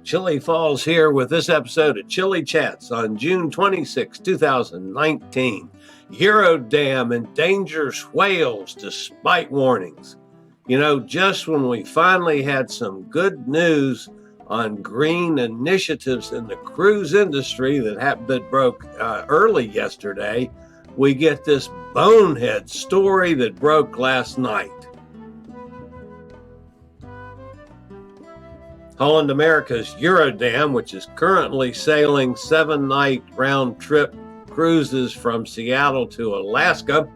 Chillie Falls here with this episode of Chillie Chats on June 26, 2019. Eurodam endangers whales despite warnings. You know, just when we finally had some good news on green initiatives in the cruise industry that broke early yesterday, we get this bonehead story that broke last night. Holland America's Eurodam, which is currently sailing 7-night round-trip cruises from Seattle to Alaska,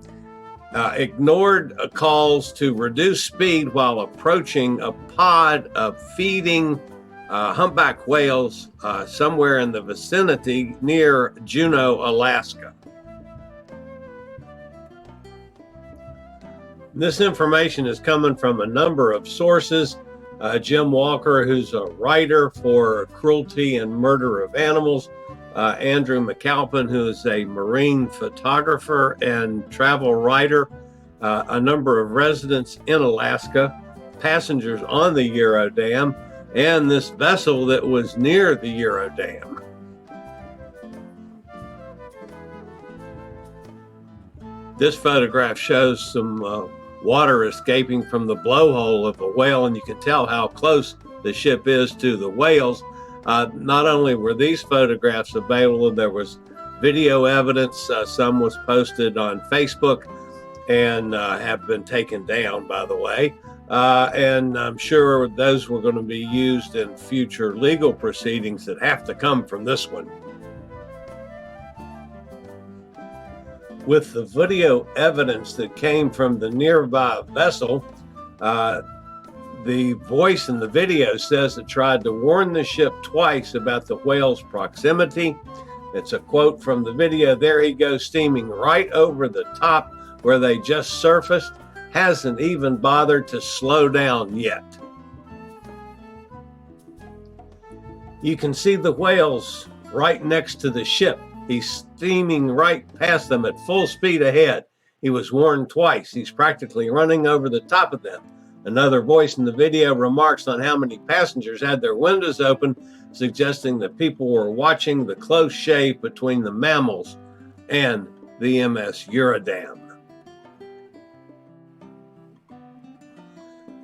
ignored calls to reduce speed while approaching a pod of feeding humpback whales somewhere in the vicinity near Juneau, Alaska. This information is coming from a number of sources. Jim Walker, who's a writer for Cruelty and Murder of Animals, Andrew McAlpine, who is a marine photographer and travel writer, a number of residents in Alaska, passengers on the Eurodam, and this vessel that was near the Eurodam. This photograph shows some water escaping from the blowhole of a whale, and you can tell how close the ship is to the whales. Not only were these photographs available, there was video evidence. Some was posted on Facebook and have been taken down, by the way. And I'm sure those were going to be used in future legal proceedings that have to come from this one. With the video evidence that came from the nearby vessel, the voice in the video says it tried to warn the ship twice about the whale's proximity. It's a quote from the video. There he goes, steaming right over the top where they just surfaced. Hasn't even bothered to slow down yet. You can see the whales right next to the ship. He's steaming right past them at full speed ahead. He was warned twice. He's practically running over the top of them. Another voice in the video remarks on how many passengers had their windows open, suggesting that people were watching the close shave between the mammals and the MS Eurodam.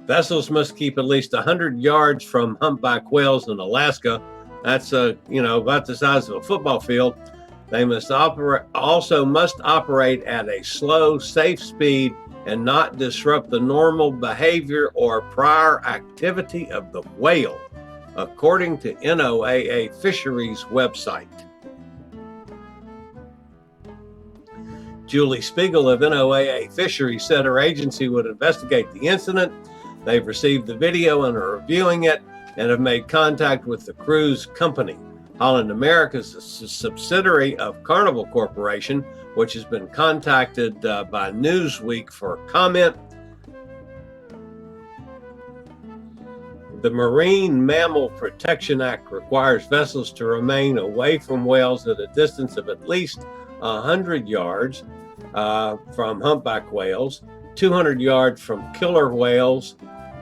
Vessels must keep at least 100 yards from humpback whales in Alaska. That's about the size of a football field. They must operate at a slow, safe speed and not disrupt the normal behavior or prior activity of the whale, according to NOAA Fisheries website. Julie Spiegel of NOAA Fisheries said her agency would investigate the incident. They've received the video and are reviewing it and have made contact with the cruise company. Holland America is a subsidiary of Carnival Corporation, which has been contacted by Newsweek for comment. The Marine Mammal Protection Act requires vessels to remain away from whales at a distance of at least 100 yards from humpback whales, 200 yards from killer whales,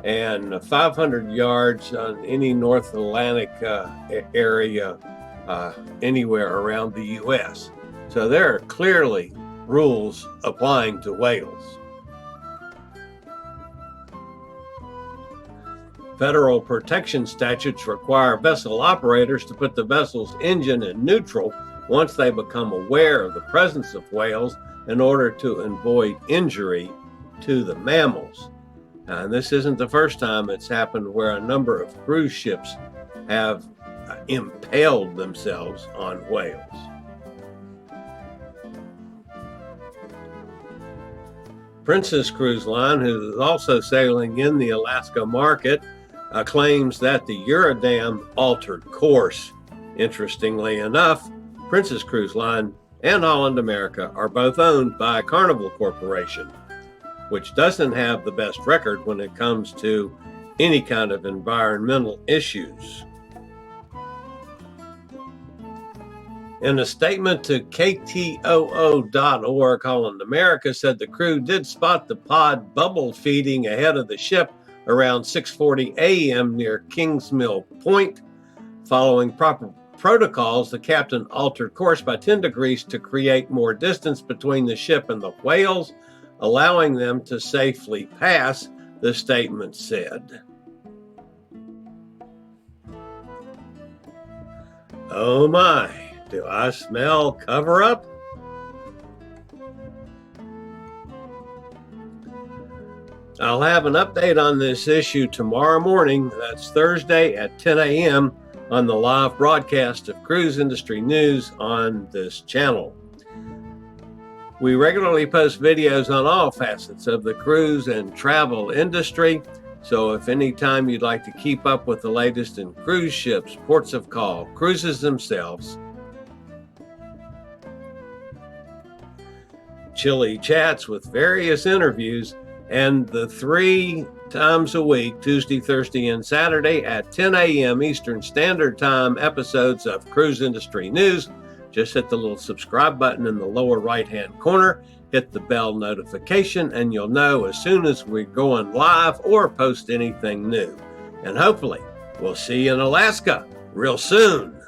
and 500 yards on any North Atlantic area anywhere around the U.S. So there are clearly rules applying to whales. Federal protection statutes require vessel operators to put the vessel's engine in neutral once they become aware of the presence of whales in order to avoid injury to the mammals. And this isn't the first time it's happened where a number of cruise ships have impaled themselves on whales. Princess Cruise Line, who is also sailing in the Alaska market, claims that the Eurodam altered course. Interestingly enough, Princess Cruise Line and Holland America are both owned by Carnival Corporation, which doesn't have the best record when it comes to any kind of environmental issues. In a statement to KTOO.org, Holland America said the crew did spot the pod bubble feeding ahead of the ship around 6:40 a.m. near Kingsmill Point. Following proper protocols, the captain altered course by 10 degrees to create more distance between the ship and the whales, allowing them to safely pass, the statement said. Oh my, do I smell cover-up? I'll have an update on this issue tomorrow morning. That's Thursday at 10 a.m. on the live broadcast of cruise industry news on this channel. We regularly post videos on all facets of the cruise and travel industry. So if any time you'd like to keep up with the latest in cruise ships, ports of call, cruises themselves, Chillie Chats with various interviews, and the 3 times a week, Tuesday, Thursday, and Saturday at 10 a.m. Eastern Standard Time episodes of Cruise Industry News, just hit the little subscribe button in the lower right-hand corner, hit the bell notification, and you'll know as soon as we're going live or post anything new. And hopefully, we'll see you in Alaska real soon.